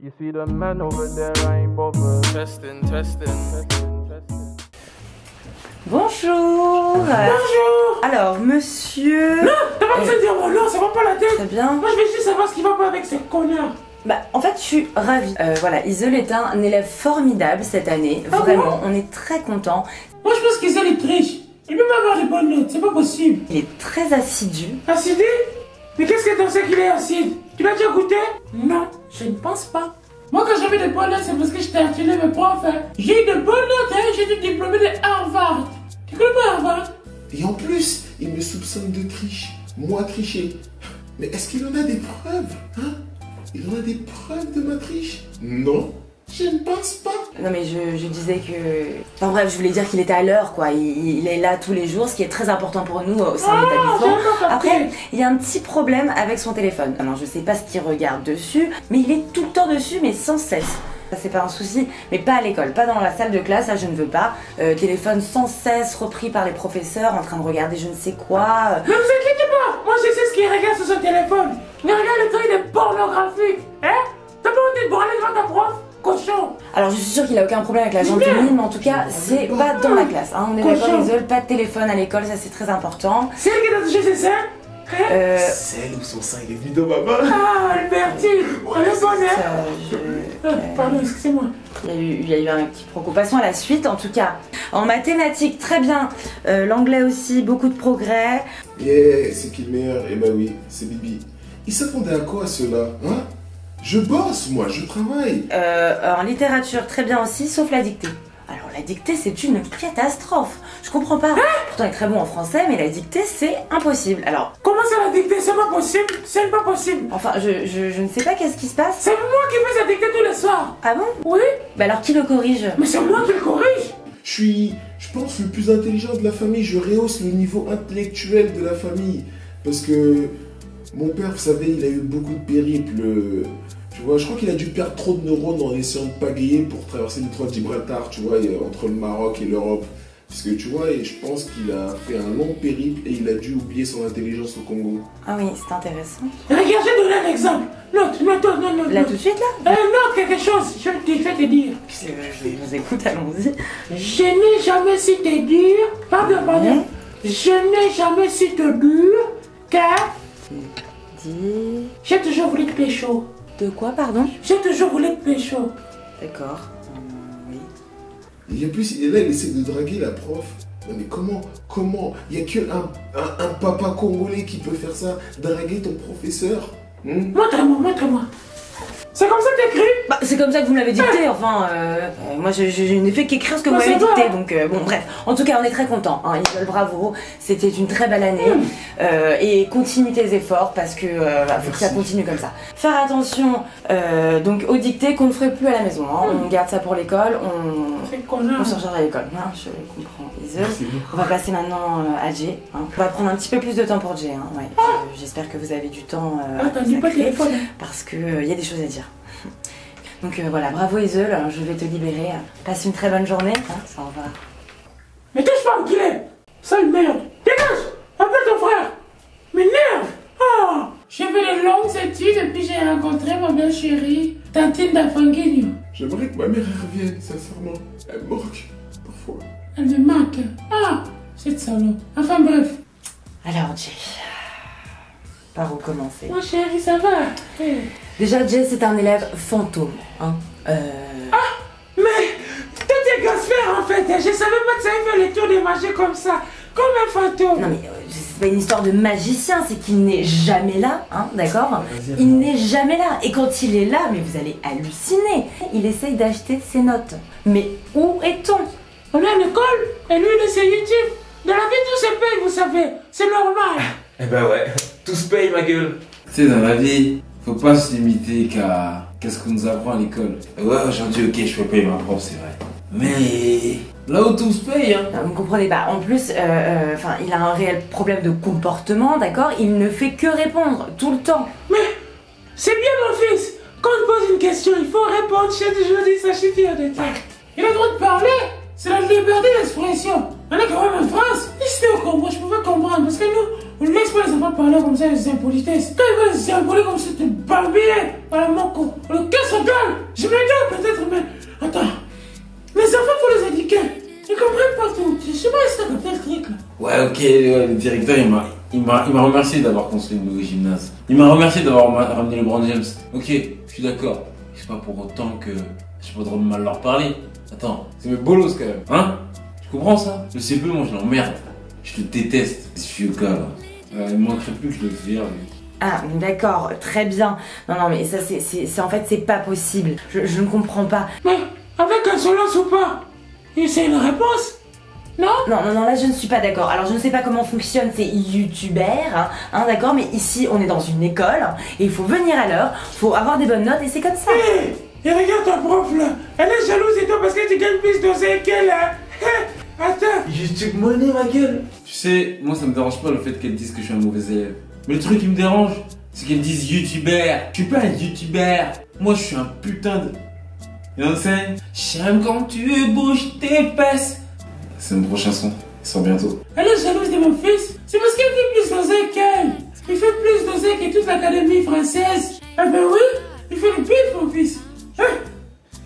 You see the man over there, I ain't bothered. Testing. Bonjour. Bonjour. Alors, monsieur... Non, t'as pas besoin de dire mon nom, ça va pas la tête. Très bien. Moi, je vais juste savoir ce qui va pas avec ces connards. Bah, en fait, je suis ravie. Voilà, Isol est un élève formidable cette année. Ah Vraiment, bon, on est très contents. moi, je pense qu'Isol est triche. Il peut pas avoir les bonnes notes, c'est pas possible. Il est très assidu. Acidé? Mais qu'est-ce que t'en sais qu'il est acide? Tu l'as déjà goûté? Non, je ne pense pas. Moi, quand j'avais des bonnes notes, c'est parce que j'étais attiré mes profs. Hein. J'ai eu de bonnes notes, hein. J'ai été diplômé de Harvard. Tu connais pas Harvard? Et en plus, il me soupçonne de triche. Moi tricher. Mais est-ce qu'il en a des preuves, hein? Il en a des preuves de ma triche? Non, je ne pense pas. Non mais je disais que... Enfin bref, je voulais dire qu'il était à l'heure quoi. Il est là tous les jours, ce qui est très important pour nous au sein de l'établissement. Après, il y a un petit problème avec son téléphone. Alors je sais pas ce qu'il regarde dessus, mais il est tout le temps dessus, mais sans cesse. Ça c'est pas un souci, mais pas à l'école, pas dans la salle de classe, ça je ne veux pas. Téléphone sans cesse repris par les professeurs en train de regarder je ne sais quoi. Ne vous inquiétez pas, moi je sais ce qu'il regarde sur son téléphone. Mais regarde le truc, il est pornographique. Hein? T'as pas envie de branler devant ta prof? Cochon. Alors je suis sûre qu'il a aucun problème avec la gentilité, mais en tout cas c'est pas dans la classe. Hein. On est d'accord, Isol, pas de téléphone à l'école, ça c'est très important. C'est elle qui t'a touché ses seins? Hein? Celle où son sein il est venu dans ma main. Ah, Albertine, elle est bonne, hein? Pardon, excusez-moi. Il y a eu un petit proco. Passons à la suite, en tout cas. En mathématiques, très bien. L'anglais aussi, beaucoup de progrès. Yeah, c'est qui le meilleur? Eh ben oui, c'est Bibi. Il s'attendait à quoi ceux-là, hein? Je bosse, moi, je travaille. En littérature, très bien aussi, sauf la dictée. Alors la dictée, c'est une catastrophe. Je comprends pas. Pourtant, il est très bon en français, mais la dictée, c'est impossible. Alors, Comment ça la dictée? C'est pas possible? C'est pas possible. enfin, je ne sais pas qu'est-ce qui se passe. C'est moi qui fais sa dictée tous les soirs. Ah bon? Oui? Bah alors, qui le corrige? Mais c'est moi qui le corrige. Je pense, le plus intelligent de la famille. Je rehausse le niveau intellectuel de la famille. Parce que mon père, vous savez, il a eu beaucoup de périples. Tu vois, je crois qu'il a dû perdre trop de neurones en essayant de pagayer pour traverser le détroit de Gibraltar, tu vois, entre le Maroc et l'Europe. Parce que tu vois, et je pense qu'il a fait un long périple et il a dû oublier son intelligence au Congo. Ah oui, c'est intéressant. Regarde, j'ai donné un exemple. Note. Là, tout de suite, là? Note quelque chose, je vais te dire. Je vous écoute, allons-y. Je n'ai jamais su te dire. Pardon. Je n'ai jamais su te dire car Dis... j'ai toujours voulu te pécho. De quoi, pardon? J'ai toujours voulu te pécho. D'accord. Oui. Et en plus, il est là, il essaie de draguer la prof. Non, mais comment? Il n'y a qu'un papa congolais qui peut faire ça, draguer ton professeur. Montre-moi. C'est comme ça que t'écris? Bah, c'est comme ça que vous me l'avez dicté, enfin, moi je n'ai fait qu'écrire ce que vous m'avez dicté, donc bon, bref. En tout cas, on est très contents, hein, Isol, bravo, c'était une très belle année, et continue tes efforts, parce que faut que ça continue comme ça. Faire attention, donc aux dictées qu'on ne ferait plus à la maison, hein. On garde ça pour l'école, on s'en charge à l'école, hein, je comprends, Isol. On va passer maintenant à Jay, hein. On va prendre un petit peu plus de temps pour Jay, hein, ouais. J'espère que vous avez du temps Attends, pas le téléphone. parce que y a des choses à dire. Donc voilà, bravo Isol, je vais te libérer. Passe une très bonne journée. Hein, ça va. Mais touche pas, enculé! Sale merde! Dégage! Appelle ton frère! M'énerve! Oh! J'ai fait de longues études et puis j'ai rencontré ma belle chérie, Tantine d'Afanguinho. J'aimerais que ma mère revienne, sincèrement. Elle me manque, parfois. Elle me manque. Ah! Cette salope. Enfin bref. Alors Jay, par où commencer? Mon chéri, ça va? Déjà Jay c'est un élève fantôme. Hein. Mais tout est gaspère en fait. Je savais pas que ça avait fait les tours des magies comme ça. Comme un fantôme. Non mais c'est pas une histoire de magicien, c'est qu'il n'est jamais là, hein, d'accord? Il n'est jamais là. Et quand il est là, mais vous allez halluciner. Il essaye d'acheter ses notes. Mais où est-on? On est à l'école et lui il est sur YouTube. Dans la vie tout se paye, vous savez. C'est normal. Eh ben ouais, tout se paye ma gueule. Tu sais, dans la vie, faut pas se limiter qu'à ce qu'on nous apprend à l'école. Ouais, aujourd'hui, ok, je peux payer ma prof, c'est vrai. Mais là où tout se paye, hein. Non, vous ne comprenez pas. En plus, il a un réel problème de comportement, d'accord? Il ne fait que répondre tout le temps. Mais c'est bien mon fils. Quand on pose une question, il faut répondre. Chaque jour, ça suffit en détail. Il a le droit de parler. C'est la liberté d'expression. On est quand même en France. Si c'était au Congo, je pouvais comprendre. Parce que nous, on ne laisse pas les enfants parler comme ça, les impolitesses. Quand ils veulent les impolis comme ça, tu bambines. Voilà mon con. Le casse au gueule. ouais, le directeur, il m'a remercié d'avoir construit le nouveau gymnase. Il m'a remercié d'avoir ramené le LeBron James. Ok, je suis d'accord. C'est pas pour autant que j'ai pas le droit de mal leur parler. Attends, c'est mes bolos quand même, hein? Tu comprends ça? Le CPE, moi je l'emmerde. Je te déteste, ce vieux gars là. Il manquerait plus que je le vire, lui. Ah, d'accord, très bien. Non, mais ça, c'est en fait, c'est pas possible. Je ne comprends pas. Mais, avec insolence ou pas, c'est une réponse? Non, là je ne suis pas d'accord. Alors je ne sais pas comment fonctionnent ces youtubeurs, hein, d'accord, mais ici on est dans une école et il faut venir à l'heure, faut avoir des bonnes notes et c'est comme ça. Et regarde ta prof là, elle est jalouse et toi parce que tu gagnes plus d'oseille qu'elle là. Attends, YouTube money ma gueule. Tu sais, moi ça me dérange pas le fait qu'elle dise que je suis un mauvais élève. Mais le truc qui me dérange, c'est qu'elle dise youtubeur. Je suis pas un youtubeur. Moi je suis un putain de... You know what I'm saying? J'aime quand tu bouges tes fesses. C'est une prochaine chanson, il sort bientôt. Elle est jalouse de mon fils, c'est parce qu'il fait plus d'oseille qu'elle. Il fait plus d'oseille que toute l'académie française. Ah ben oui, il fait le pire mon fils.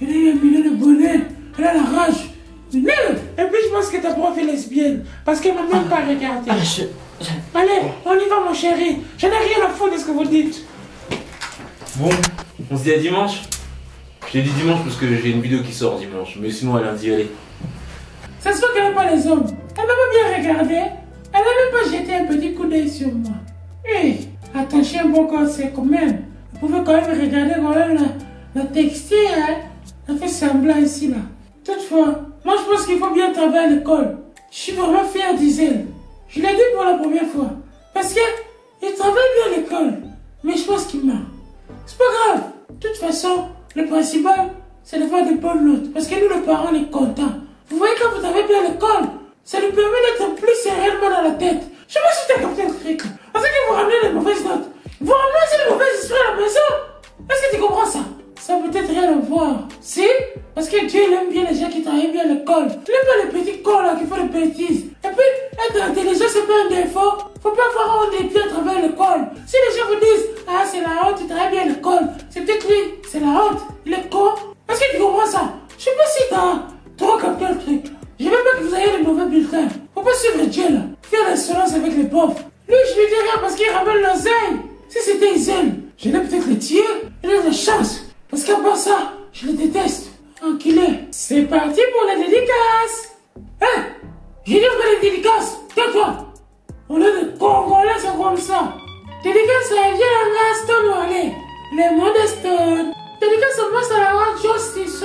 Il a eu un million de bonnet, elle a la rage. Et puis je pense que ta prof est lesbienne, parce qu'elle m'a même pas regardé. Allez, on y va mon chéri, j'en ai rien à foutre de ce que vous dites. Bon, on se dit à dimanche. J'ai dit dimanche parce que j'ai une vidéo qui sort dimanche, mais sinon à lundi, allez. Ça se voit qu'elle n'aime pas les hommes. Elle m'a pas bien regardé. Elle n'a même pas jeté un petit coup d'œil sur moi. Hé, attacher un bon conseil quand même. Vous pouvez quand même regarder quand même la texture, hein. Elle fait semblant ici là. Toutefois, moi je pense qu'il faut bien travailler à l'école. Je suis vraiment fier d'Isel. Je l'ai dit pour la première fois. Parce qu'il travaille bien à l'école. Mais je pense qu'il ment. C'est pas grave. De toute façon, le principal, c'est de faire des bonnes notes. Parce que nous, les parents, on est contents. Vous voyez, quand vous travaillez bien à l'école, ça lui permet d'être plus sérieusement dans la tête. Je sais pas si tu as capté le truc. Parce que vous ramenez les mauvaises notes. Vous ramenez aussi les mauvaises histoires à la maison. Est-ce que tu comprends ça? Ça peut être rien à voir. Si? Parce que Dieu il aime bien les gens qui travaillent bien à l'école. Il aime pas les petits cons là qui font des bêtises. Et puis, être intelligent c'est pas un défaut. Faut pas voir on est bien à travers l'école. Si les gens vous disent, ah c'est la honte, tu travailles bien à l'école. C'est peut-être lui, c'est la honte. Il est con. Est-ce que tu comprends ça? Je sais pas si t'as trop capté le truc. Je veux pas que vous ayez les mauvais bulletins. Faut pas suivre Dieu là. Faire l'insolence avec les pauvres. Lui, je lui dis rien parce qu'il ramène l'oseille. Si c'était Isel, je l'ai peut-être le tuer. Il a de la chance. Parce qu'à part ça, je le déteste. Enculé. C'est parti pour la dédicace. Hein? J'ai dit que les dédicaces. Tais-toi. On est des Congolais, c'est comme ça. Dédicace à Viens Stone ou allez. Les mots de Stone. Dédicace à moi, ça la rend justice.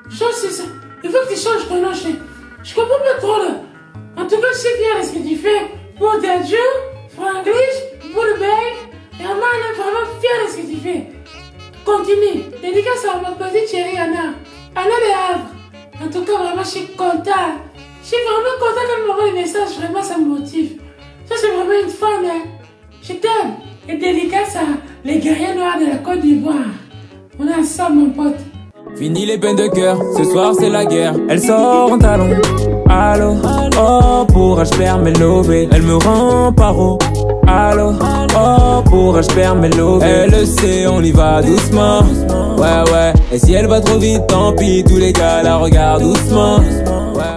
Justice. Il faut que tu changes ton nom. Je comprends pas trop là. En tout cas, je suis fier de ce que tu fais. Pour Dadju, Franglish, pour le bec. Et Anna, elle est vraiment fière de ce que tu fais. Continue. Dédicace à ma petite chérie Anna. Anna de Havre. En tout cas, vraiment, je suis contente. Je suis vraiment contente qu'elle m'envoie des messages. Vraiment, ça me motive. Ça, c'est vraiment une femme, hein. Je t'aime. Et dédicace à les guerriers noirs de la Côte d'Ivoire. On est ensemble, mon pote. Fini les peines de cœur, ce soir c'est la guerre. Elle sort en talons, allô, oh, pourrais-je perdre mes lovés? Elle me rend paro, allô, oh, pourrais-je perdre mes lovés? Elle le sait, on y va doucement, ouais, et si elle va trop vite, tant pis, tous les gars la regardent doucement, ouais.